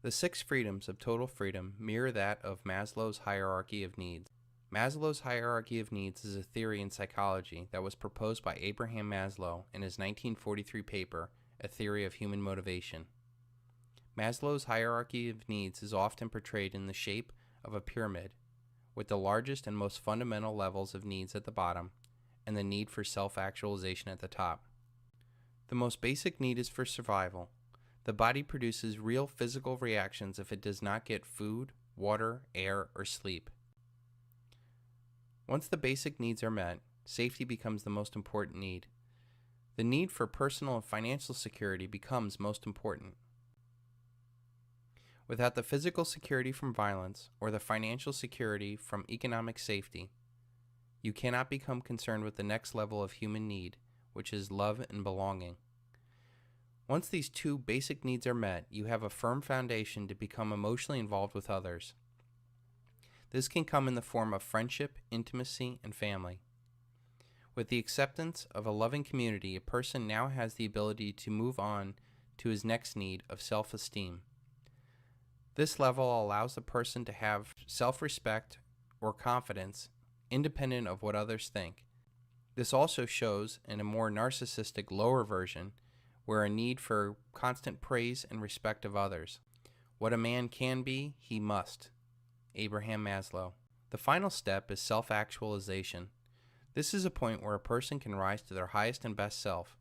The six freedoms of total freedom mirror that of Maslow's hierarchy of needs. Maslow's hierarchy of needs is a theory in psychology that was proposed by Abraham Maslow in his 1943 paper, A Theory of Human Motivation. Maslow's hierarchy of needs is often portrayed in the shape of a pyramid, with the largest and most fundamental levels of needs at the bottom, and the need for self-actualization at the top. The most basic need is for survival. The body produces real physical reactions if it does not get food, water, air, or sleep. Once the basic needs are met, safety becomes the most important need. The need for personal and financial security becomes most important. Without the physical security from violence or the financial security from economic safety, you cannot become concerned with the next level of human need, which is love and belonging. Once these two basic needs are met, you have a firm foundation to become emotionally involved with others. This can come in the form of friendship, intimacy, and family. With the acceptance of a loving community, a person now has the ability to move on to his next need of self-esteem. This level allows the person to have self-respect or confidence independent of what others think. This also shows in a more narcissistic lower version where a need for constant praise and respect of others. What a man can be, he must. Abraham Maslow. The final step is self-actualization. This is a point where a person can rise to their highest and best self,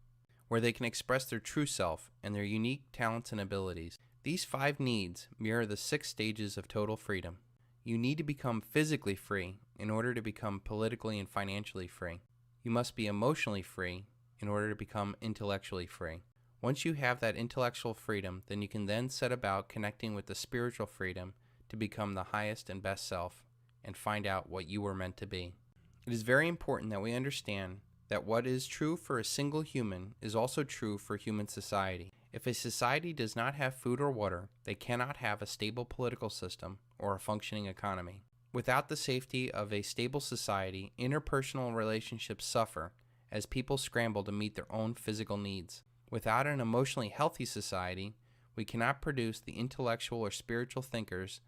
where they can express their true self and their unique talents and abilities. These 5 needs mirror the 6 stages of total freedom. You need to become physically free in order to become politically and financially free. You must be emotionally free in order to become intellectually free. Once you have that intellectual freedom, then you can then set about connecting with the spiritual freedom to become the highest and best self and find out what you were meant to be. It is very important that we understand that what is true for a single human is also true for human society. If a society does not have food or water, they cannot have a stable political system or a functioning economy. Without the safety of a stable society, interpersonal relationships suffer as people scramble to meet their own physical needs. Without an emotionally healthy society, we cannot produce the intellectual or spiritual thinkers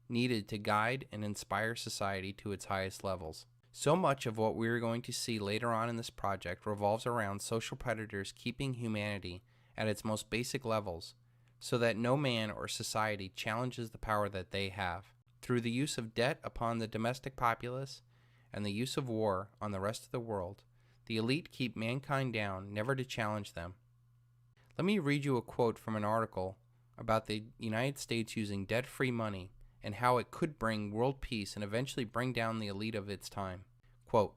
needed to guide and inspire society to its highest levels. So much of what we are going to see later on in this project revolves around social predators keeping humanity at its most basic levels so that no man or society challenges the power that they have. Through the use of debt upon the domestic populace and the use of war on the rest of the world, the elite keep mankind down, never to challenge them. Let me read you a quote from an article about the United States using debt-free money and how it could bring world peace and eventually bring down the elite of its time. Quote,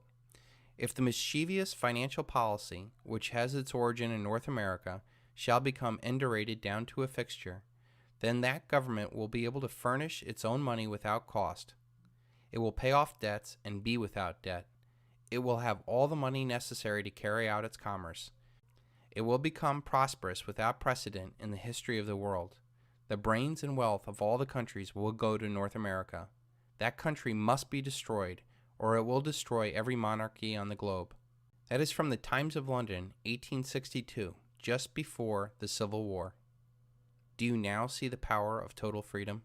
"If the mischievous financial policy, which has its origin in North America, shall become endurated down to a fixture, then that government will be able to furnish its own money without cost. It will pay off debts and be without debt. It will have all the money necessary to carry out its commerce. It will become prosperous without precedent in the history of the world. The brains and wealth of all the countries will go to North America. That country must be destroyed, or it will destroy every monarchy on the globe." That is from the Times of London, 1862, just before the Civil War. Do you now see the power of total freedom?